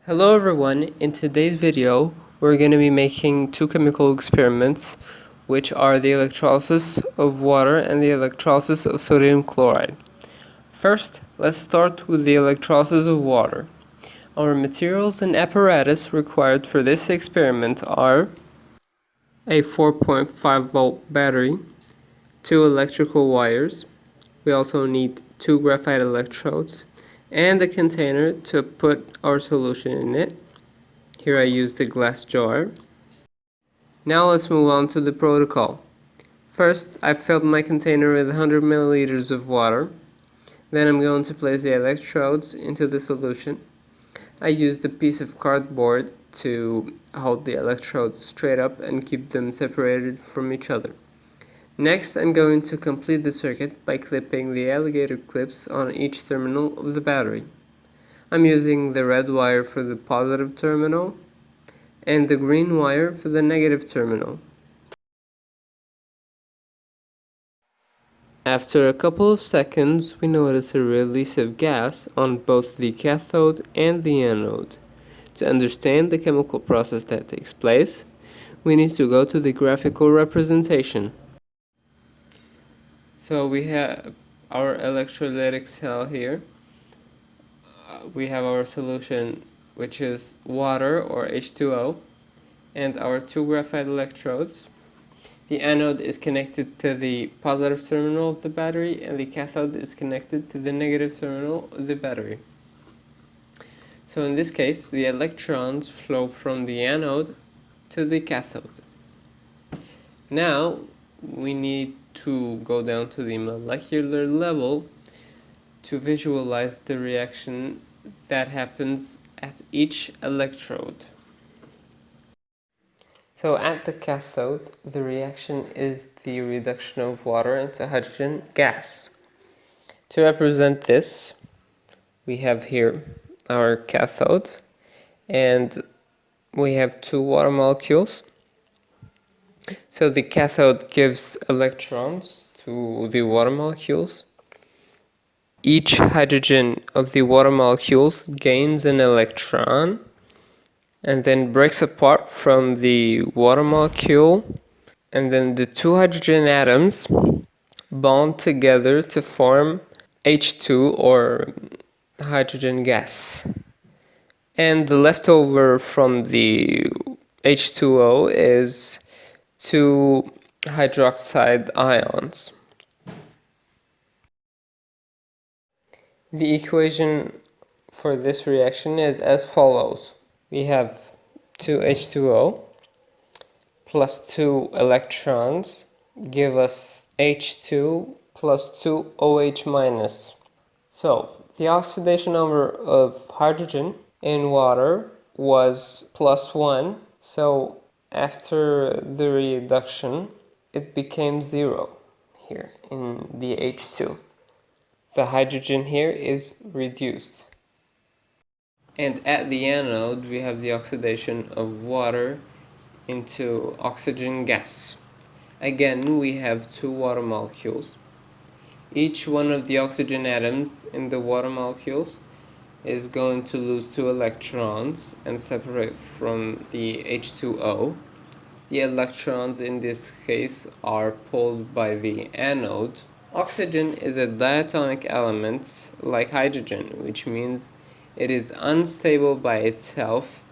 Hello everyone, in today's video we're going to be making two chemical experiments, which are the electrolysis of water and the electrolysis of sodium chloride. First, let's start with the electrolysis of water. Our materials and apparatus required for this experiment are a 4.5 volt battery, two electrical wires. We also need two graphite electrodes and a container to put our solution in it. Here I used a glass jar. Now let's move on to the protocol. First, I filled my container with 100 milliliters of water. Then I'm going to place the electrodes into the solution. I used a piece of cardboard to hold the electrodes straight up and keep them separated from each other. Next, I'm going to complete the circuit by clipping the alligator clips on each terminal of the battery. I'm using the red wire for the positive terminal and the green wire for the negative terminal. After a couple of seconds, we notice a release of gas on both the cathode and the anode. To understand the chemical process that takes place, we need to go to the graphical representation. So we have our electrolytic cell here. We have our solution, which is water or H2O, and our two graphite electrodes. The anode is connected to the positive terminal of the battery and the cathode is connected to the negative terminal of the battery. So in this case, the electrons flow from the anode to the cathode. Now we need to go down to the molecular level to visualize the reaction that happens at each electrode. So at the cathode, the reaction is the reduction of water into hydrogen gas. To represent this, we have here our cathode, and we have two water molecules. So the cathode gives electrons to the water molecules. Each hydrogen of the water molecules gains an electron and then breaks apart from the water molecule, and then the two hydrogen atoms bond together to form H2 or hydrogen gas. And the leftover from the H2O is two hydroxide ions. The equation for this reaction is as follows. We have 2 H2O plus 2 electrons give us H2 plus 2 OH minus. So the oxidation number of hydrogen in water was +1. So after the reduction, it became 0 here in the H2. The hydrogen here is reduced. And at the anode, we have the oxidation of water into oxygen gas. Again, we have two water molecules. Each one of the oxygen atoms in the water molecules is going to lose two electrons and separate from the H2O. The electrons in this case are pulled by the anode. Oxygen is a diatomic element like hydrogen, which means it is unstable by itself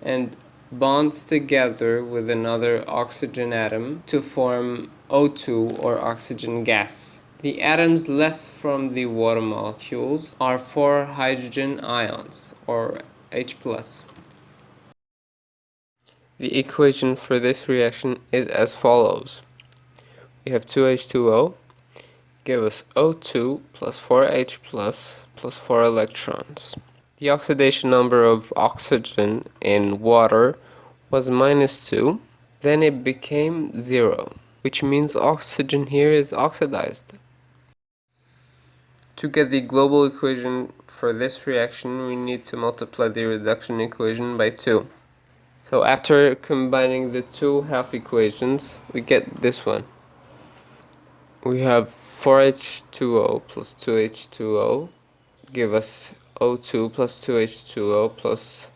and bonds together with another oxygen atom to form O2 or oxygen gas. The atoms left from the water molecules are 4 hydrogen ions or H+. The equation for this reaction is as follows. We have 2H2O give us O2 plus 4H plus 4 electrons. The oxidation number of oxygen in water was -2. Then it became 0, which means oxygen here is oxidized. To get the global equation for this reaction, we need to multiply the reduction equation by 2. So after combining the two half equations, we get this one. We have 4H2O plus 2H2O give us O2 plus 2H2O plus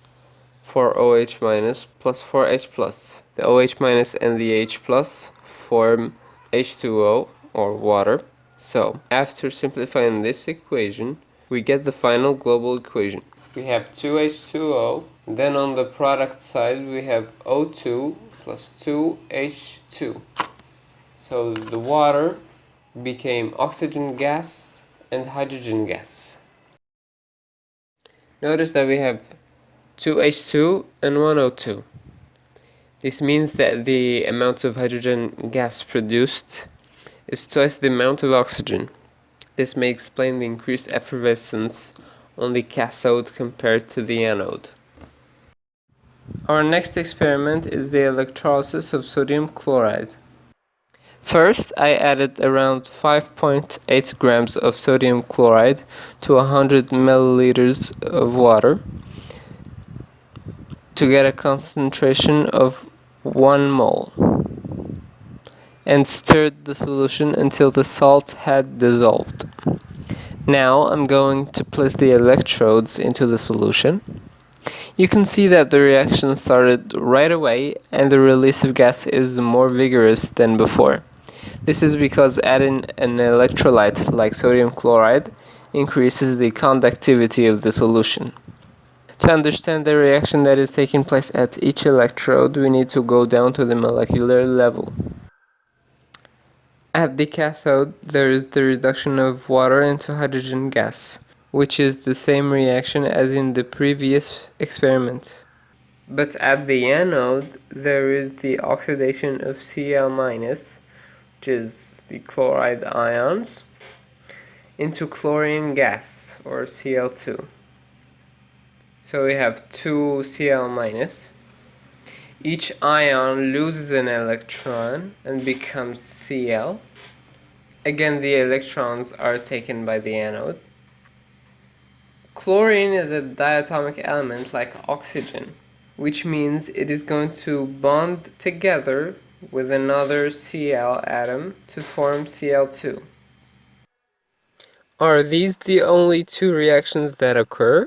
4OH minus plus 4H plus. The OH minus and the H plus form H2O, or water. So, after simplifying this equation, we get the final global equation. We have 2H2O, then on the product side we have O2 plus 2H2. So the water became oxygen gas and hydrogen gas. Notice that we have 2H2 and 1O2. This means that the amount of hydrogen gas produced is twice the amount of oxygen. This may explain the increased effervescence on the cathode compared to the anode. Our next experiment is the electrolysis of sodium chloride. First, I added around 5.8 grams of sodium chloride to 100 milliliters of water to get a concentration of 1 mole, and stirred the solution until the salt had dissolved. Now I'm going to place the electrodes into the solution. You can see that the reaction started right away and the release of gas is more vigorous than before. This is because adding an electrolyte like sodium chloride increases the conductivity of the solution. To understand the reaction that is taking place at each electrode, we need to go down to the molecular level. At the cathode, there is the reduction of water into hydrogen gas, which is the same reaction as in the previous experiment. But at the anode, there is the oxidation of Cl-, which is the chloride ions, into chlorine gas, or Cl2. So we have 2 Cl-. Each ion loses an electron and becomes Cl. Again, the electrons are taken by the anode. Chlorine is a diatomic element like oxygen, which means it is going to bond together with another Cl atom to form Cl2. Are these the only two reactions that occur?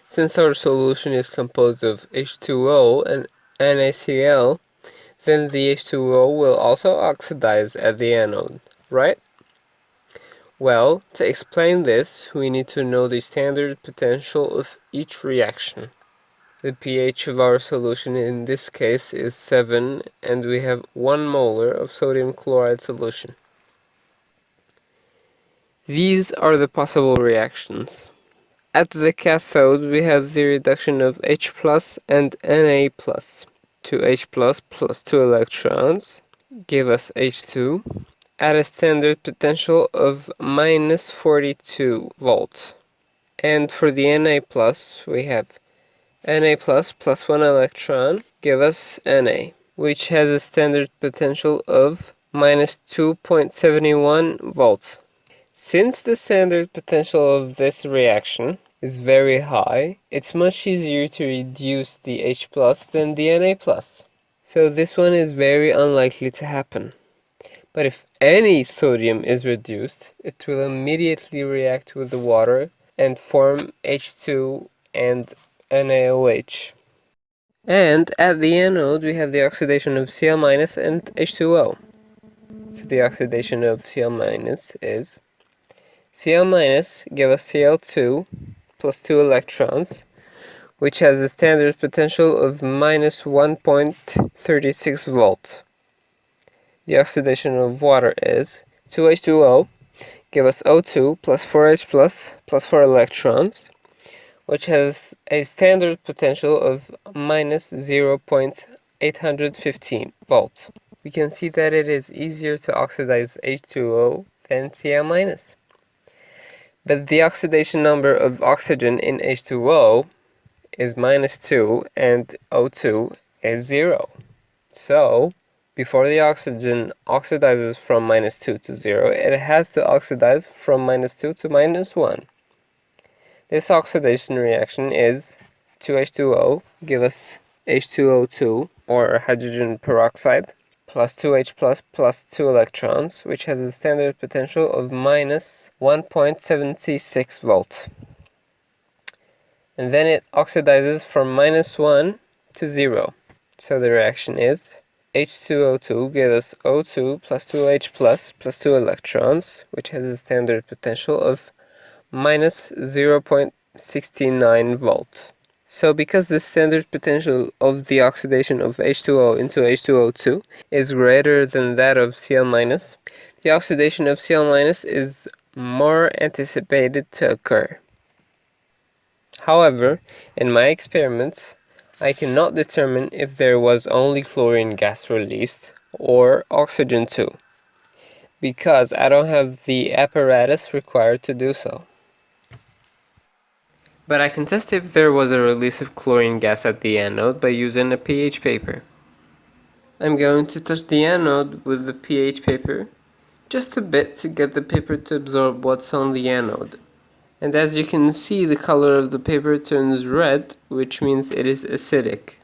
Since our solution is composed of H2O and NaCl, then the H2O will also oxidize at the anode, right? Well, to explain this, we need to know the standard potential of each reaction. The pH of our solution in this case is 7, and we have 1 molar of sodium chloride solution. These are the possible reactions. At the cathode, we have the reduction of H plus and Na plus. 2H plus 2 electrons give us H2 at a standard potential of minus 42 volts. And for the Na plus, we have Na plus 1 electron give us Na, which has a standard potential of minus 2.71 volts. Since the standard potential of this reaction is very high, it's much easier to reduce the H plus than the Na plus. So this one is very unlikely to happen. But if any sodium is reduced, it will immediately react with the water and form H2 and NaOH. And at the anode, we have the oxidation of Cl- and H2O. So the oxidation of Cl- is Cl- give us Cl2 plus 2 electrons, which has a standard potential of minus 1.36 volts. The oxidation of water is 2H2O, give us O2 plus 4H plus 4 electrons, which has a standard potential of minus 0.815 volts. We can see that it is easier to oxidize H2O than Cl-. But the oxidation number of oxygen in H2O is minus 2 and O2 is 0. So, before the oxygen oxidizes from minus 2 to 0, it has to oxidize from minus 2 to minus 1. This oxidation reaction is 2H2O, give us H2O2, or hydrogen peroxide, plus 2H plus 2 electrons, which has a standard potential of minus 1.76 volts. and then it oxidizes from -1 to 0. So the reaction is H2O2 gives us O2 plus 2H plus 2 electrons, which has a standard potential of minus 0.69 volt. So because the standard potential of the oxidation of H2O into H2O2 is greater than that of Cl-, the oxidation of Cl- is more anticipated to occur. However, in my experiments, I cannot determine if there was only chlorine gas released or oxygen too, because I don't have the apparatus required to do so. But I can test if there was a release of chlorine gas at the anode by using a pH paper. I'm going to touch the anode with the pH paper just a bit to get the paper to absorb what's on the anode. And as you can see, the color of the paper turns red, which means it is acidic.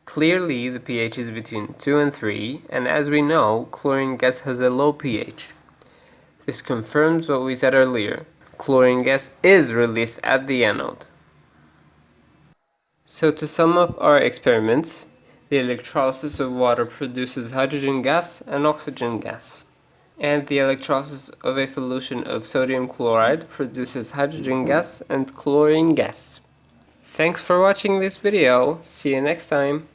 Clearly, the pH is between 2 and 3, and as we know, chlorine gas has a low pH. This confirms what we said earlier. Chlorine gas is released at the anode. So to sum up our experiments, the electrolysis of water produces hydrogen gas and oxygen gas. And the electrolysis of a solution of sodium chloride produces hydrogen gas and chlorine gas. Thanks for watching this video. See you next time.